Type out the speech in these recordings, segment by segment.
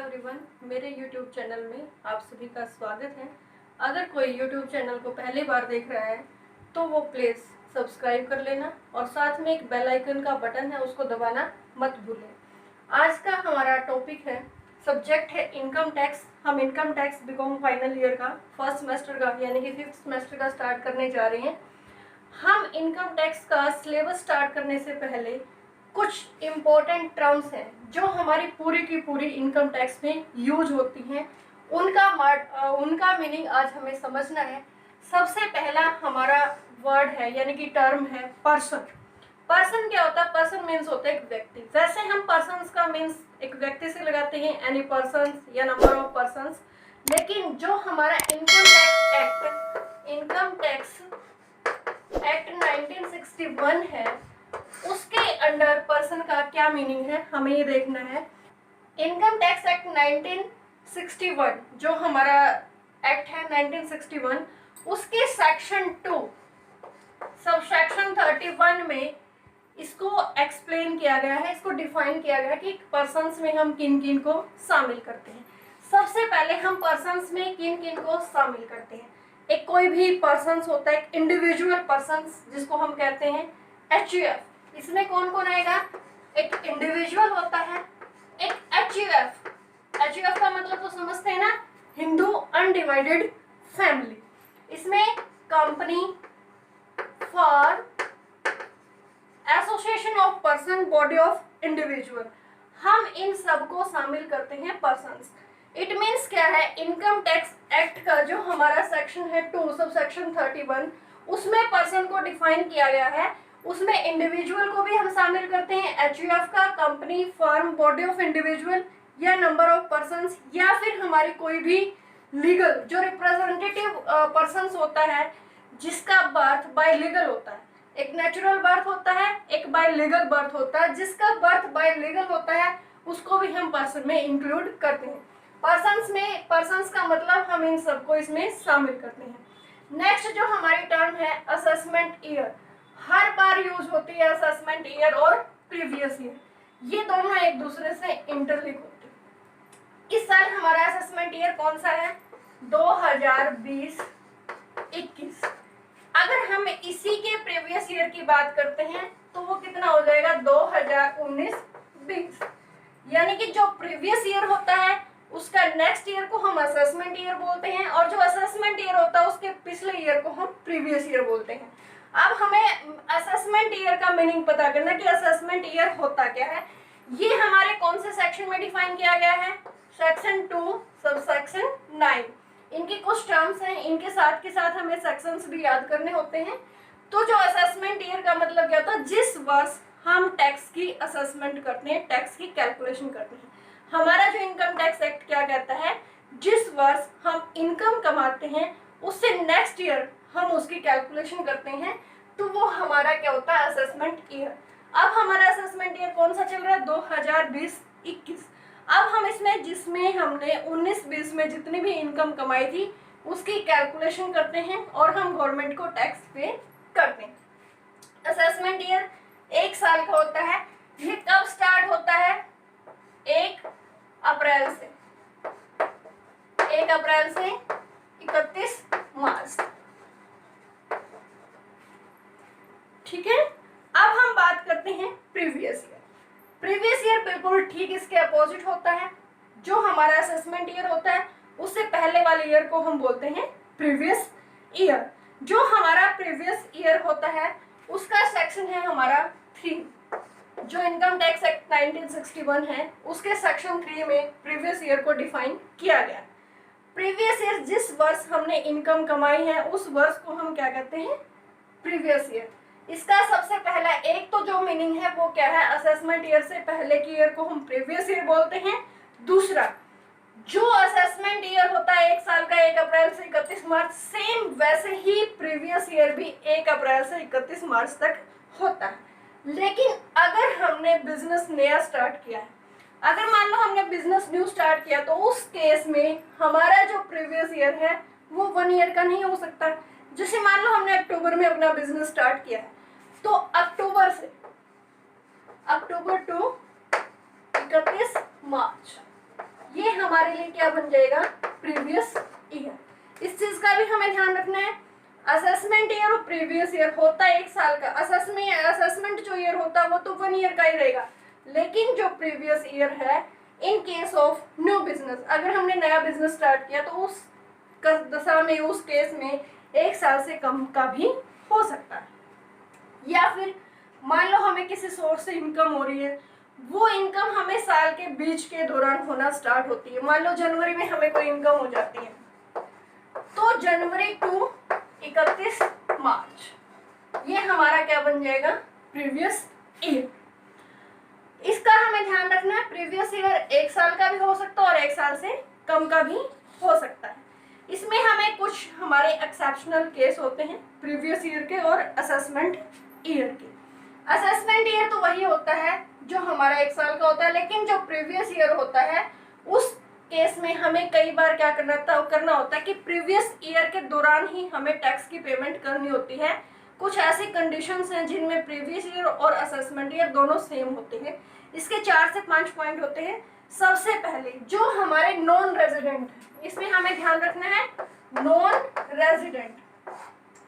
Everyone, मेरे YouTube channel में आप सभी का स्वागत है। अगर कोई YouTube चैनल को पहली बार देख रहा है तो वो प्लीज़ सब्सक्राइब कर लेना और साथ में एक बेल आइकन का बटन है, उसको दबाना मत भूलें। आज का हमारा टॉपिक है, सब्जेक्ट है इनकम टैक्स। हम income tax BCom final year का फर्स्ट सेमेस्टर का यानी कि 5th सेमेस्टर का स्टार्ट करने जा रहे हैं। हम इनकम टैक्स का सिलेबस स्टार्ट करने से पहले कुछ इम्पोर्टेंट टर्म्स हैं जो हमारी पूरी की पूरी इनकम टैक्स में यूज होती हैं, उनका मीनिंग आज हमें समझना है। सबसे पहला हमारा वर्ड है यानी कि टर्म है पर्सन। पर्सन क्या होता है? पर्सन मीन्स होता है एक व्यक्ति। वैसे हम पर्सन्स का मीन्स एक व्यक्ति से लगाते हैं, एनी पर्सन या नंबर ऑफ पर्सन्स, लेकिन जो हमारा इनकम टैक्स एक्ट 1961 है, उसके अंडर पर्सन का क्या मीनिंग है हमें ये देखना है। इनकम टैक्स एक्ट 1961 जो हमारा एक्ट है 1961, उसके सेक्शन 2 सब सेक्शन 31 में इसको एक्सप्लेन किया गया है, इसको डिफाइन किया गया है कि पर्सन्स में हम किन किन को शामिल करते हैं। सबसे पहले हम पर्सन्स में किन किन को शामिल करते हैं। एक कोई भी पर्सन्स होता है, एक इंडिविजुअल पर्सन्स जिसको हम कहते हैं HUF। इसमें कौन कौन आएगा? एक इंडिविजुअल होता है, एक HUF। HUF का मतलब तो समझते हैं ना, हिंदू अनडिवाइडेड फैमिली। इसमें company, for, association of person, body of individual, हम इन सबको शामिल करते हैं पर्सन्स। इट मीन्स क्या है? इनकम टैक्स एक्ट का जो हमारा सेक्शन है 2 सब सेक्शन 31, उसमें पर्सन को डिफाइन किया गया है। उसमें इंडिविजुअल को भी हम शामिल करते हैं, HUF का, company, firm, body of individual या नंबर ऑफ पर्सन्स, या फिर हमारी कोई भी लीगल जो रिप्रेजेंटेटिव पर्सन्स होता है जिसका बर्थ बाय लीगल होता है। एक नेचुरल बर्थ होता है, एक बाय लीगल बर्थ होता है। जिसका बर्थ बाय लीगल होता है उसको भी हम पर्सन में इंक्लूड करते हैं। पर्सन्स का मतलब हम इन सबको इसमें शामिल करते हैं। नेक्स्ट जो हमारी टर्म है असेसमेंट ईयर, हर बार यूज होती है असेसमेंट ईयर और प्रीवियस ईयर, ये दोनों एक दूसरे से इंटरलिंक होते हैं। इस साल हमारा असेसमेंट ईयर कौन सा है? 2020-21। अगर हम इसी के प्रीवियस ईयर की बात करते हैं तो वो कितना हो जाएगा? 2019-20। यानी कि जो प्रीवियस ईयर होता है उसका नेक्स्ट ईयर को हम असेसमेंट ईयर बोलते हैं, और जो असेसमेंट ईयर होता है उसके पिछले ईयर को हम प्रीवियस ईयर बोलते हैं। अब हमें असेसमेंट ईयर का मीनिंग पता करना कि असेसमेंट ईयर होता क्या है। ये हमारे कौन से सेक्शन में डिफाइन किया गया है? Section 2 sub section 9। इनके कुछ टर्म्स हैं, इनके साथ के साथ हमें सेक्शंस भी याद करने होते हैं। तो जो असेसमेंट ईयर का मतलब क्या होता है? जिस वर्ष हम टैक्स की असेसमेंट करते हैं, टैक्स की कैलकुलेशन करते हैं। हमारा जो इनकम टैक्स एक्ट क्या कहता है? जिस वर्ष हम इनकम कमाते हैं उससे नेक्स्ट ईयर हम उसकी कैलकुलेशन करते हैं, तो वो हमारा क्या होता है? Assessment year. अब हमारा असेसमेंट ईयर कौन सा चल रहा है? 2020-21। अब हम इसमें जिसमें हमने 19-20 में जितनी भी इनकम कमाई थी उसकी कैलकुलेशन करते हैं और हम गवर्नमेंट को टैक्स पे करते हैं। असेसमेंट ईयर 1 साल का होता है। ये कब स्टार्ट होता है? 1 अप्रैल से 31 मार्च। ठीक है। अब हम बात करते हैं प्रीवियस ईयर। प्रीवियस ईयर बिल्कुल ठीक इसके अपोजिट होता है। जो हमारा असेसमेंट ईयर होता है उससे पहले वाले ईयर को हम बोलते हैं प्रीवियस ईयर। जो हमारा प्रीवियस ईयर होता है उसका सेक्शन है हमारा 3। जो इनकम टैक्स एक्ट 1961 है उसके सेक्शन 3 में प्रीवियस ईयर को डिफाइन किया गया। प्रीवियस ईयर जिस वर्ष हमने इनकम कमाई है उस वर्ष को हम क्या कहते हैं? Previous year. इसका सबसे पहला एक तो जो मीनिंग है वो क्या है? असेसमेंट ईयर से पहले की ईयर को हम प्रीवियस ईयर बोलते हैं। दूसरा, जो असेसमेंट ईयर होता है 1 साल का 1 अप्रैल से 31 मार्च, सेम वैसे ही प्रीवियस ईयर भी 1 अप्रैल से 31 मार्च तक होता है। लेकिन अगर हमने बिजनेस नया स्टार्ट किया है, अगर मान लो हमने बिजनेस न्यू स्टार्ट किया, तो उस केस में हमारा जो प्रीवियस ईयर है वो 1 ईयर का नहीं हो सकता। जैसे मान लो हमने अक्टूबर में अपना बिजनेस स्टार्ट किया है, तो अक्टूबर टू 31 मार्च ये हमारे लिए क्या बन जाएगा, प्रीवियस ईयर। इस चीज का भी हमें ध्यान रखना है। असेसमेंट ईयर और प्रीवियस ईयर होता है 1 साल का। असेसमेंट जो ईयर होता है वो तो 1 ईयर का ही रहेगा, लेकिन जो प्रीवियस ईयर है in case of new business, अगर हमने नया बिजनेस स्टार्ट किया तो उस दशा में, उस केस में 1 साल से कम का भी हो सकता है। या फिर मान लो हमें किसी सोर्स से इनकम हो रही है, वो इनकम हमें साल के बीच के दौरान होना स्टार्ट होती है। मान लो जनवरी में हमें कोई इनकम हो जाती है, तो जनवरी टू 31 मार्च ये हमारा क्या बन जाएगा, प्रीवियस ईयर। इसका हमें ध्यान रखना है, प्रीवियस ईयर 1 साल का भी हो सकता है और 1 साल से कम का भी हो सकता है। इसमें हमें कुछ हमारे एक्सेप्शनल केस होते हैं प्रीवियस ईयर के और असेसमेंट ईयर के। असेसमेंट ईयर तो वही होता है जो हमारा 1 साल का होता है, लेकिन जो प्रीवियस ईयर होता है उस केस में हमें कई बार क्या करना होता है कि प्रीवियस ईयर के दौरान ही हमें टैक्स की पेमेंट करनी होती है। कुछ ऐसी कंडीशंस हैं जिनमें प्रीवियस ईयर और असेसमेंट ईयर दोनों सेम होते हैं। इसके 4 से 5 पॉइंट होते हैं। सबसे पहले जो हमारे नॉन रेजिडेंट, इसमें हमें ध्यान रखना है नॉन रेजिडेंट,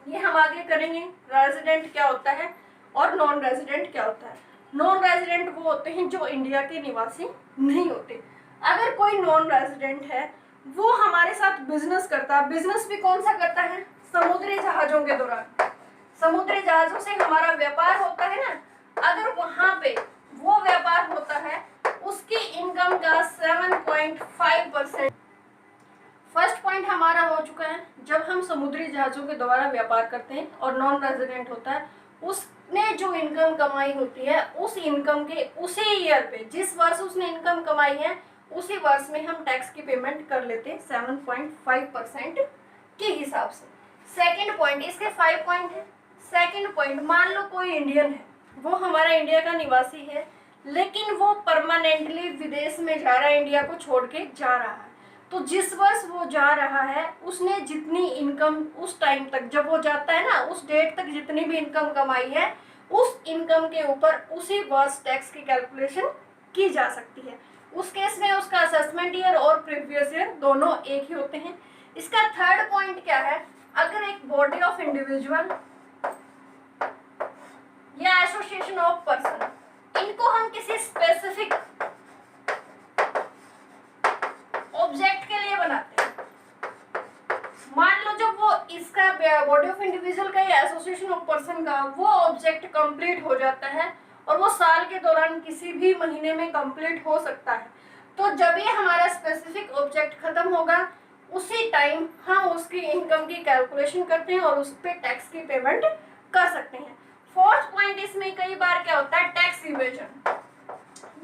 ये हम आगे करेंगे रेजिडेंट क्या होता है और नॉन रेजिडेंट क्या होता है। नॉन रेजिडेंट वो होते हैं जो इंडिया के निवासी नहीं होते। अगर कोई नॉन रेजिडेंट है वो हमारे साथ बिजनेस करता है, बिजनेस भी कौन सा करता है, समुद्री जहाजों के दौरान, समुद्री जहाजों से हमारा व्यापार होता है ना, अगर वहां पे वो व्यापार होता है उसकी इनकम का 7.5%। फर्स्ट पॉइंट हमारा हो चुका है, जब हम समुद्री जहाजों के द्वारा व्यापार करते हैं और नॉन रेजिडेंट होता है, उसने जो इनकम कमाई होती है उस इनकम के उसी ईयर पे, जिस वर्ष उसने इनकम कमाई है उसी वर्ष में हम टैक्स की पेमेंट कर लेते हैं 7.5% के हिसाब से। सेकेंड पॉइंट, इसके 5 पॉइंट है। सेकेंड पॉइंट, मान लो कोई इंडियन है, वो हमारा इंडिया का निवासी है, लेकिन वो परमानेंटली विदेश में जा रहा है, इंडिया को छोड़ के जा रहा है, तो जिस वर्ष वो जा रहा है उसने जितनी इनकम उस टाइम तक, जब वो जाता है ना, उस डेट तक जितनी भी इनकम कमाई है उस इनकम के ऊपर उसी वर्ष टैक्स की कैलकुलेशन की जा सकती है। उस केस में उसका असेसमेंट ईयर और प्रीवियस ईयर दोनों एक ही होते हैं। इसका थर्ड पॉइंट क्या है, अगर एक बॉडी ऑफ इंडिविजुअल या एसोसिएशन ऑफ पर्सन, इनको हम किसी स्पेसिफिक ऑब्जेक्ट के लिए बनाते हैं, मान लो जब वो इसका बॉडी ऑफ इंडिविजुअल का या एसोसिएशन ऑफ पर्सन का वो ऑब्जेक्ट कंप्लीट हो जाता है और वो साल के दौरान किसी भी महीने में कंप्लीट हो सकता है, तो जब ये हमारा स्पेसिफिक ऑब्जेक्ट खत्म होगा उसी टाइम हम उसकी इनकम की कैलकुलेशन करते हैं और उस पर टैक्स की पेमेंट कर सकते हैं। फोर्थ पॉइंट, इसमें कई बार क्या होता है, टैक्स इवेजन।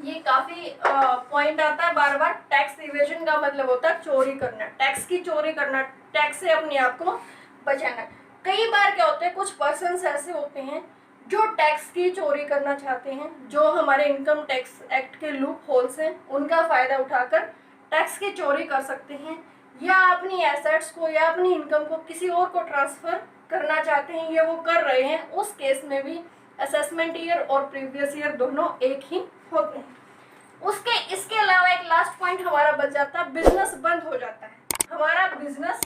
ये काफी पॉइंट आता है बार बार। टैक्स इवेजन का मतलब होता है चोरी करना, टैक्स की चोरी करना, टैक्स से अपने आप को बचाना। कई बार क्या होता है, कुछ पर्सन्स ऐसे होते हैं जो टैक्स की चोरी करना चाहते हैं, जो हमारे इनकम टैक्स एक्ट के लूप होल्स हैं उनका फायदा उठाकर टैक्स की चोरी कर सकते हैं, या अपनी एसेट्स को या अपनी इनकम को किसी और को ट्रांसफर करना चाहते हैं, ये वो कर रहे हैं। उस केस में भी असेसमेंट ईयर और प्रीवियस ईयर दोनों एक ही होते हैं। इसके अलावा एक लास्ट पॉइंट हमारा बच जाता है, बिजनेस बंद हो जाता है। हमारा बिजनेस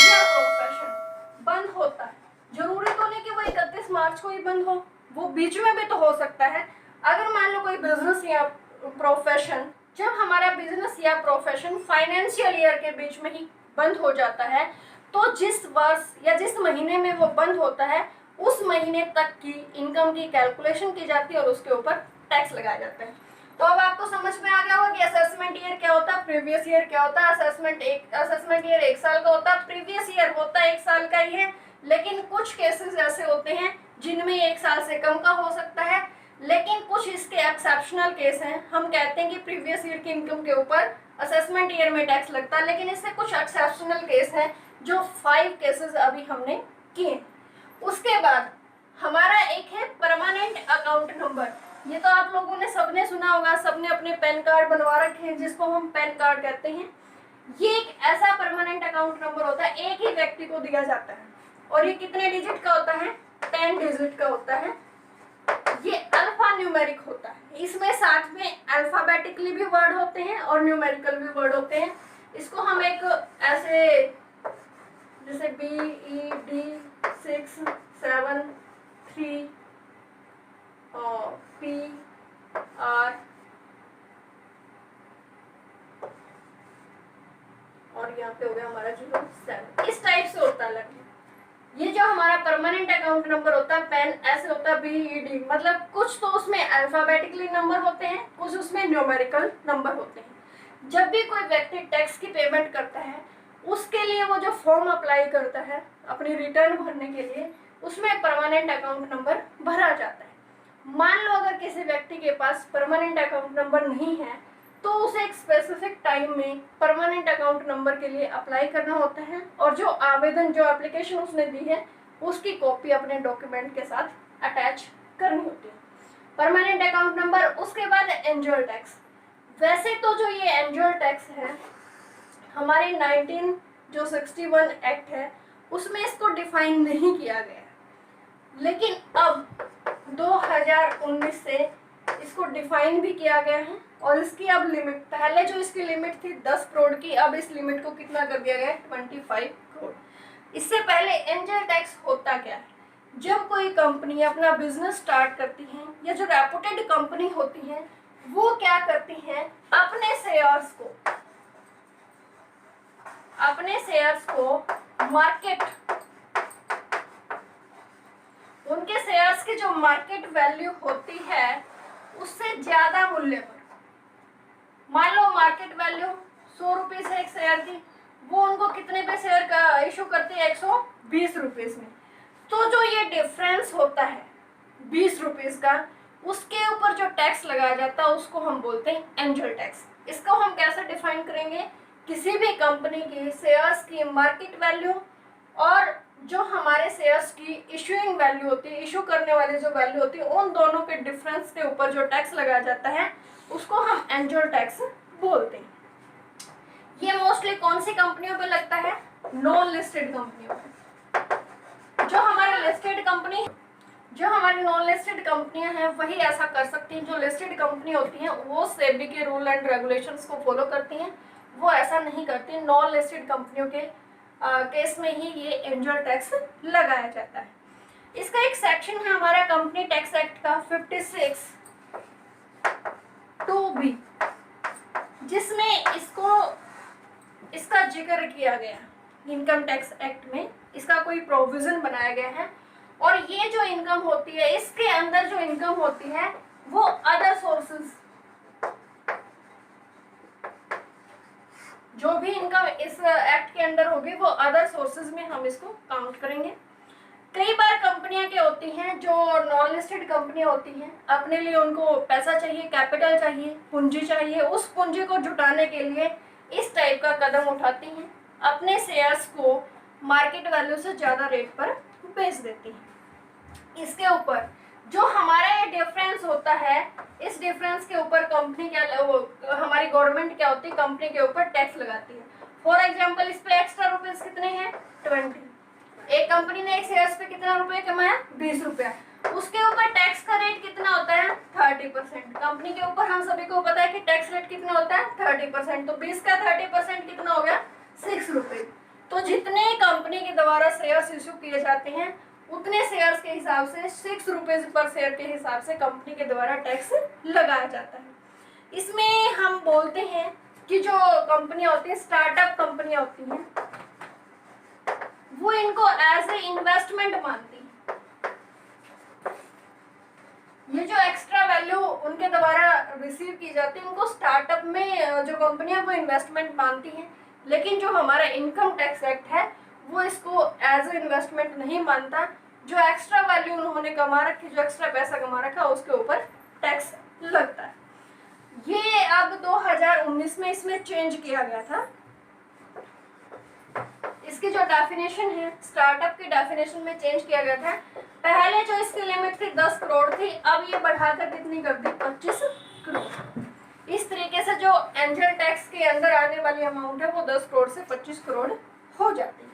या प्रोफेशन बंद होता है, जरूरी तो नहीं कि वो 31 मार्च को ही बंद हो, वो बीच में भी तो हो सकता है। अगर मान लो कोई बिजनेस या प्रोफेशन, जब हमारा बिजनेस या प्रोफेशन फाइनेंशियल ईयर के बीच में ही बंद हो जाता है, तो जिस वर्ष या जिस महीने में वो बंद होता है उस महीने तक की इनकम की कैलकुलेशन की जाती है और उसके ऊपर टैक्स लगाया जाता है। तो अब आपको समझ में आ गया होगा कि असेसमेंट ईयर क्या होता है, प्रीवियस ईयर क्या होता है। असेसमेंट ईयर 1 साल का होता है, प्रीवियस ईयर होता है 1 साल का ही है, लेकिन कुछ केसेस ऐसे होते हैं जिनमें 1 साल से कम का हो सकता है, लेकिन कुछ इसके एक्सेप्शनल केस हैं। हम कहते हैं कि प्रीवियस ईयर की इनकम के ऊपर असेसमेंट ईयर में टैक्स लगता है, लेकिन इससे कुछ एक्सेप्शनल केस हैं जो 5 केसेस अभी हमने किए। उसके बाद हमारा एक है परमानेंट अकाउंट नंबर। ये तो आप लोगों ने सबने सुना होगा, सबने अपने पैन कार्ड बनवा रखे हैं जिसको हम पैन कार्ड कहते हैं। ये एक ऐसा परमानेंट अकाउंट नंबर होता है, एक ही व्यक्ति को दिया जाता है, और ये कितने डिजिट का होता है, 10 डिजिट का होता है। ये अल्फा न्यूमेरिक होता है, इसमें साथ में अल्फाबेटिकली भी वर्ड होते हैं और न्यूमेरिकल भी वर्ड होते हैं। इसको हम एक ऐसे जैसे BED 6 7 3 PR और यहाँ पे हो गया हमारा 07, इस टाइप से होता है लगभग। ये जो हमारा परमानेंट अकाउंट नंबर होता है पेन ऐसे होता है BED, मतलब कुछ तो उसमें अल्फाबेटिकली नंबर होते हैं, कुछ उसमें न्यूमेरिकल नंबर होते हैं। जब भी कोई व्यक्ति टैक्स की पेमेंट करता है उसके लिए वो जो फॉर्म अप्लाई करता है अपनी रिटर्न भरने के लिए, उसमें परमानेंट अकाउंट नंबर भरा जाता है। मान लो अगर किसी व्यक्ति के पास परमानेंट अकाउंट नंबर नहीं है तो उसे एक स्पेसिफिक टाइम में परमानेंट अकाउंट नंबर के लिए अप्लाई करना होता है और जो आवेदन जो एप्लीकेशन उसने दी है उसकी कॉपी अपने डॉक्यूमेंट के साथ अटैच करनी होती है। परमानेंट अकाउंट नंबर, उसके बाद एंजुअल टैक्स। वैसे तो जो ये एंजुअल टैक्स है हमारे 1961 एक्ट है उसमें इसको डिफाइन नहीं किया गया, लेकिन अब 2019 से इसको डिफाइन भी किया गया है और इसकी अब लिमिट, पहले जो इसकी लिमिट थी 10 करोड़ की, अब इस लिमिट को कितना कर दिया गया है 25 करोड़। इससे पहले एंजल टैक्स होता क्या है, जब कोई कंपनी अपना बिजनेस स्टार्ट करती है या जो रेपुटेड कंपनी होती है वो क्या करती हैं, अपने शेयर्स को मार्केट, उनके शेयर्स की जो मार्केट वैल्यू होती है उससे ज्यादा मूल्य पर, मान लो मार्केट वैल्यू 100 रुपीज है एक शेयर की, वो उनको कितने पे शेयर का इशू करते हैं 120 रुपीज में। तो जो ये डिफरेंस होता है 20 रुपीज का, उसके ऊपर जो टैक्स लगाया जाता है उसको हम बोलते हैं एंजल टैक्स। इसको हम कैसे डिफाइन करेंगे, किसी भी कंपनी की शेयर्स की मार्केट वैल्यू और जो हमारे शेयर्स की इशूइंग वैल्यू होती है, इशू करने वाली जो वैल्यू होती है, उन दोनों के डिफरेंस के ऊपर जो टैक्स लगाया जाता है उसको हम एंजुअल टैक्स बोलते हैं। ये मोस्टली कौन सी कंपनियों पे लगता है, नॉन लिस्टेड कंपनियों पे। जो हमारी नॉन लिस्टेड कंपनियां हैं वही ऐसा कर सकती हैं। जो लिस्टेड कंपनी होती हैं वो सेबी के रूल एंड रेगुलेशंस को फॉलो करती हैं, वो ऐसा नहीं करती। नॉन लिस्टेड कंपनियों के केस में ही ये एंजुअल टैक्स लगाया जाता है। इसका एक सेक्शन है हमारा कंपनी टैक्स एक्ट का 56 2B, जिसमें इसका जिक्र किया गया। इनकम टैक्स एक्ट में इसका कोई प्रोविजन बनाया गया है और ये जो इनकम होती है, इसके अंदर जो इनकम होती है वो अदर सोर्सेज, जो भी इनकम इस एक्ट के अंदर होगी वो अदर सोर्सेज में हम इसको काउंट करेंगे। कई बार कंपनियां क्या होती हैं, जो नॉन लिस्टेड कंपनियां होती हैं, अपने लिए उनको पैसा चाहिए, कैपिटल चाहिए, पूंजी चाहिए, उस पूंजी को जुटाने के लिए इस टाइप का कदम उठाती हैं, अपने शेयर्स को मार्केट वैल्यू से ज़्यादा रेट पर बेच देती हैं। इसके ऊपर जो हमारा ये डिफरेंस होता है, इस डिफरेंस के ऊपर कंपनी क्या, हमारी गवर्नमेंट क्या होती है, कंपनी के ऊपर टैक्स लगाती है। फॉर एग्जांपल इस पे एक्स्ट्रा रुपीज कितने हैं 20, एक कंपनी ने एक शेयर्स पे कितना रुपए कमाया 20 रुपया, उसके ऊपर टैक्स का रेट कितना होता है 30%। कंपनी के ऊपर हम सभी को पता है कि टैक्स रेट कितना होता है 30%, तो 20 का 30% कितना हो गया 6 रुपए। तो जितने कंपनी के द्वारा शेयर्स इशू किए जाते हैं उतने शेयर्स के हिसाब से 6 रुपए पर शेयर के हिसाब से कंपनी के द्वारा टैक्स लगाया जाता है। इसमें हम बोलते हैं कि जो कंपनियां होती हैं, स्टार्टअप कंपनियां होती हैं, वो इनको एज ए इन्वेस्टमेंट मानती हैं। ये जो एक्स्ट्रा वैल्यू उनके द्वारा रिसीव की जाती है उनको स्टार्टअप में जो कंपनियां वो इन्वेस्टमेंट मानती हैं, लेकिन जो हमारा इनकम टैक्स एक्ट है वो इसको एज ए इन्वेस्टमेंट नहीं मानता। जो एक्स्ट्रा वैल्यू उन्होंने कमा रखी, जो एक्स्ट्रा पैसा कमा रखा, उसके ऊपर टैक्स लगता है। ये अब 2019 में इसमें चेंज किया गया था। इसकी जो डेफिनेशन है, स्टार्टअप की डेफिनेशन में चेंज किया गया था। पहले जो इसकी लिमिट थी 10 करोड़ थी, अब ये बढ़ाकर कितनी कर दी 25 करोड़। इस तरीके से जो एंजल टैक्स के अंदर आने वाली अमाउंट है वो 10 करोड़ से 25 करोड़ हो जाती है।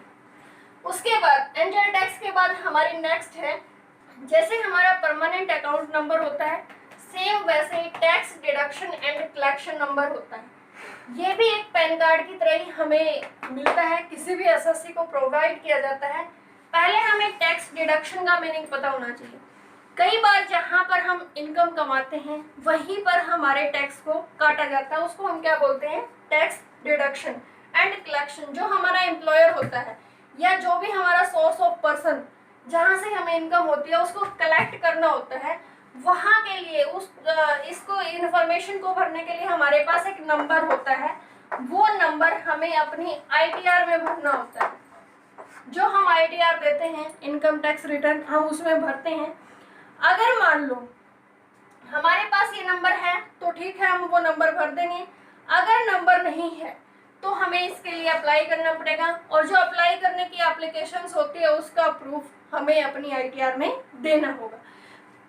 उसके बाद एंजल टैक्स के बाद हमारी नेक्स्ट है जैसे हमारा परमानेंट अकाउंट नंबर होता है, सेम वैसे ही tax deduction and collection number होता है। ये भी एक पैन कार्ड की तरह ही हमें मिलता है, किसी भी एसएससी को प्रोवाइड किया जाता है। पहले हमें टैक्स डिडक्शन का मीनिंग पता होना चाहिए। कई बार जहाँ पर हम इनकम कमाते हैं वहीं पर हमारे टैक्स को काटा जाता है, उसको हम क्या बोलते हैं, टैक्स डिडक्शन एंड कलेक्शन। जो हमारा एम्प्लॉयर होता है या जो भी हमारा सोर्स ऑफ पर्सन जहाँ से हमें इनकम होती है उसको कलेक्ट करना होता है, वहाँ के लिए इसको इंफॉर्मेशन को भरने के लिए हमारे पास एक नंबर होता है। वो नंबर हमें अपनी आईटीआर में भरना होता है। जो हम आईटीआर देते हैं, इनकम टैक्स रिटर्न, हम उसमें भरते हैं। अगर मान लो हमारे पास ये नंबर है तो ठीक है, हम वो नंबर भर देंगे। अगर नंबर नहीं है तो हमें इसके लिए अप्लाई करना पड़ेगा, और जो अप्लाई करने की एप्लीकेशंस होती है उसका प्रूफ हमें अपनी आईटीआर में देना होगा।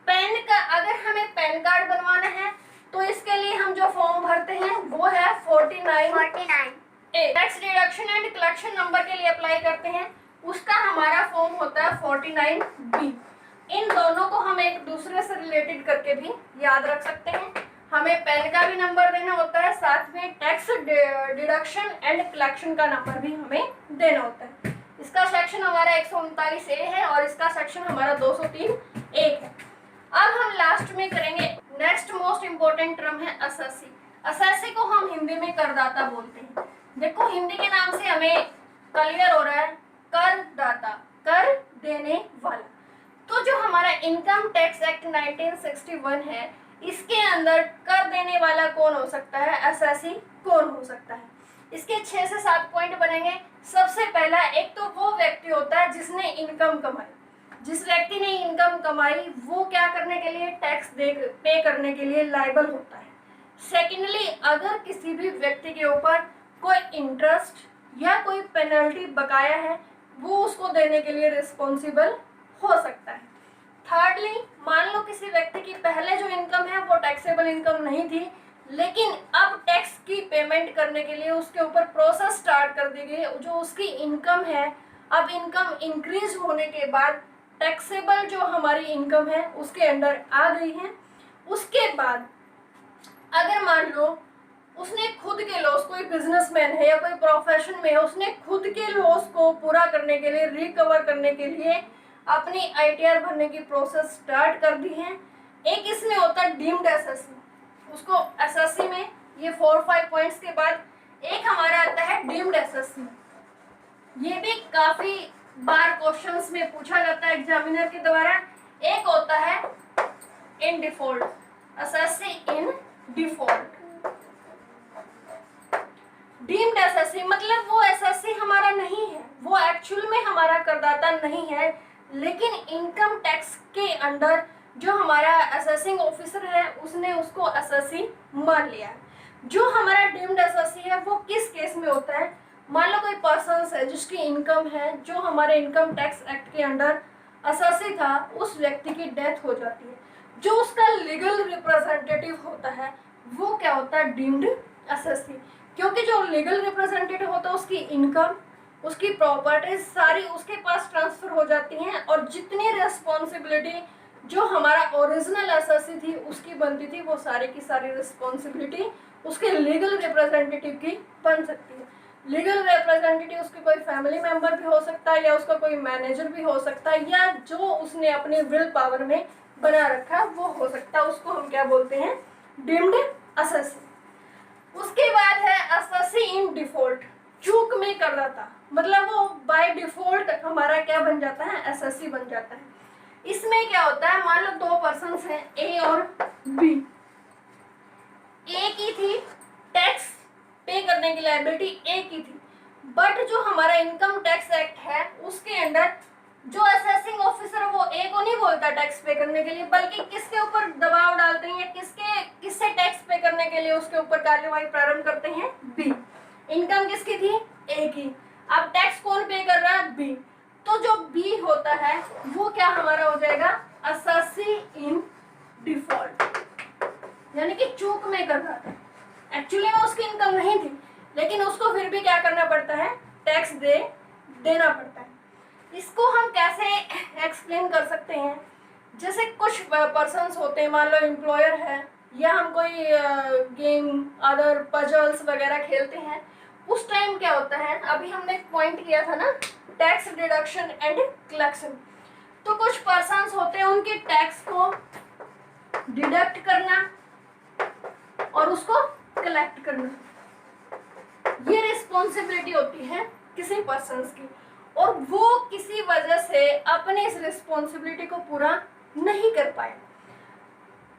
पैन का, अगर हमें पैन कार्ड बनवाना है तो इसके लिए हम जो फॉर्म भरते हैं वो है 49 tax deduction and collection number के लिए अप्लाई करते हैं, उसका हमारा फॉर्म होता है 49B। इन दोनों को हम एक दूसरे से रिलेटेड करके भी याद रख सकते हैं। हमें पैन का भी नंबर देना होता है, साथ में टैक्स डिडक्शन एंड कलेक्शन का नंबर भी हमें देना होता है। इसका सेक्शन हमारा 139A है और इसका सेक्शन हमारा 203(1) है। अब हम लास्ट में करेंगे, नेक्स्ट मोस्ट इम्पोर्टेंट टर्म है एसएससी। एसएससी को हम हिंदी में करदाता बोलते हैं। देखो हिंदी के नाम से हमें क्लियर हो रहा है, करदाता, कर देने वाला। तो जो हमारा इनकम टैक्स एक्ट 1961 है, इसके अंदर कर देने वाला कौन हो सकता है, एसएससी कौन हो सकता है। इसके 6 से 7 पॉइंट बनेंगे। सबसे पहला, एक तो वो व्यक्ति होता है जिसने इनकम कमाई। जिस व्यक्ति ने इनकम कमाई वो क्या करने के लिए, टैक्स पे करने के लिए लायबल होता है। सेकेंडली, अगर किसी भी व्यक्ति के ऊपर कोई इंटरेस्ट या कोई पेनल्टी बकाया है वो उसको देने के लिए रिस्पॉन्सिबल हो सकता है। थर्डली, मान लो किसी व्यक्ति की पहले जो इनकम है वो टैक्सेबल इनकम नहीं थी, लेकिन अब टैक्स की पेमेंट करने के लिए उसके ऊपर प्रोसेस स्टार्ट कर दी गई। जो उसकी इनकम है, अब इनकम इंक्रीज होने के बाद टैक्सेबल जो हमारी इनकम है उसके अंडर आ गई है। उसके बाद अगर मान लो उसने खुद के लॉस, कोई बिजनेसमैन है या कोई प्रोफेशन में है, उसने खुद के लॉस को पूरा करने के लिए, रिकवर करने के लिए अपनी आईटीआर भरने की प्रोसेस स्टार्ट कर दी है। एक इसमें होता है डीम्ड एसएससी, उसको एसएससी में ये 4-5 पॉइंट्स के बाद एक हमारा आता है डीम्ड एसएससी। ये भी काफी बार क्वेश्चंस में पूछा जाता है एग्जामिनर के द्वारा। एक होता है in default, assessee in default. Deemed SSC मतलब वो एसएससी हमारा नहीं है, वो एक्चुअल में हमारा करदाता नहीं है, लेकिन इनकम टैक्स के अंडर जो हमारा असेसिंग ऑफिसर है उसने उसको एसएससी मान लिया है। जो हमारा डीम्ड एसएससी है वो किस केस में होता है, मान लो कोई पर्सन है जिसकी इनकम है, जो हमारे इनकम टैक्स एक्ट के अंडर एसएससी था, उस व्यक्ति की डेथ हो जाती है, जो उसका लीगल रिप्रेजेंटेटिव होता है वो क्या होता है, डीम्ड एसएससी। क्योंकि जो लीगल रिप्रेजेंटेटिव होता है उसकी इनकम, उसकी प्रॉपर्टीज सारी उसके पास ट्रांसफर हो जाती हैं, और जितनी रिस्पॉन्सिबिलिटी जो हमारा ओरिजिनल एसएससी थी उसकी बनती थी, वो सारी की सारी रिस्पॉन्सिबिलिटी उसके लीगल रिप्रेजेंटेटिव की बन सकती है। लीगल रिप्रेजेंटेटिव उसके कोई फैमिली मेंबर भी हो सकता है, या उसका कोई मैनेजर भी हो सकता है, या जो उसने अपने विल पावर में बना रखा वो हो सकता है। उसको हम क्या बोलते हैं, डीम्ड एसएससी। उसके बाद है एसएससी इन डिफॉल्ट, चूक में कर रहा था, मतलब वो बाय डिफॉल्ट हमारा क्या बन जाता है, एसएससी बन जाता है। इसमें क्या होता है, मान लो 2 पर्सन्स हैं, ए और बी। ए की थी टैक्स पे करने की लायबिलिटी, ए की थी, बट जो हमारा इनकम टैक्स एक्ट है उसके अंडर जो असेसिंग ऑफिसर वो ए को नहीं बोलता टैक्स पे करने के लिए, बल्कि किसके ऊपर दबाव डालते हैं, किससे टैक्स पे करने के लिए उसके ऊपर कार्यवाही प्रारंभ करते हैं, बी। इनकम किसकी थी, ए की, अब टैक्स कौन पे कर रहा है, बी। तो जो बी होता है वो क्या हमारा हो जाएगा, एसएससी इन डिफॉल्ट, यानी कि चूक में कर रहा था। एक्चुअली में उसकी इनकम नहीं थी, लेकिन उसको फिर भी क्या करना पड़ता है, टैक्स देना पड़ता है। इसको हम कैसे एक्सप्लेन कर सकते हैं, जैसे कुछ पर्सन्स होते हैं, मान लो एम्प्लॉयर है या हम कोई गेम अदर पजल्स वगैरह खेलते हैं, उस टाइम क्या होता है, अभी हमने एक पॉइंट किया था ना, टैक्स डिडक्शन एंड कलेक्शन। तो कुछ पर्सन्स होते हैं, उनके टैक्स को डिडक्ट करना और उसको कलेक्ट करना, ये रिस्पॉन्सिबिलिटी होती है किसी पर्सन्स की, और वो किसी वजह से अपने इस रिस्पॉन्सिबिलिटी को पूरा नहीं कर पाए।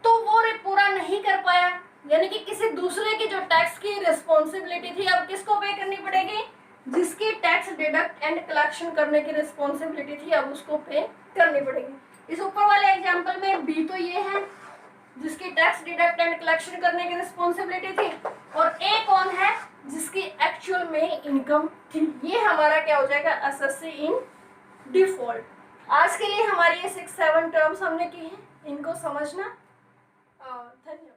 तो वो पूरा नहीं कर पाया, यानी कि किसी दूसरे की जो टैक्स की रिस्पॉन्सिबिलिटी थी, अब किसको पे करनी पड़ेगी, जिसकी टैक्स डिडक्ट एंड कलेक्शन करने की रिस्पॉन्सिबिलिटी थी, अब उसको पे करनी पड़ेगी। इस ऊपर वाले एग्जाम्पल में बी तो ये है जिसकी टैक्स डिडक्ट एंड कलेक्शन करने की रिस्पॉन्सिबिलिटी थी, और ए कौन है, जिसकी एक्चुअल में इनकम थी। ये हमारा क्या हो जाएगा, एसएससी इन डिफॉल्ट। आज के लिए हमारी ये 6-7 टर्म्स हमने की हैं, इनको समझना। धन्यवाद।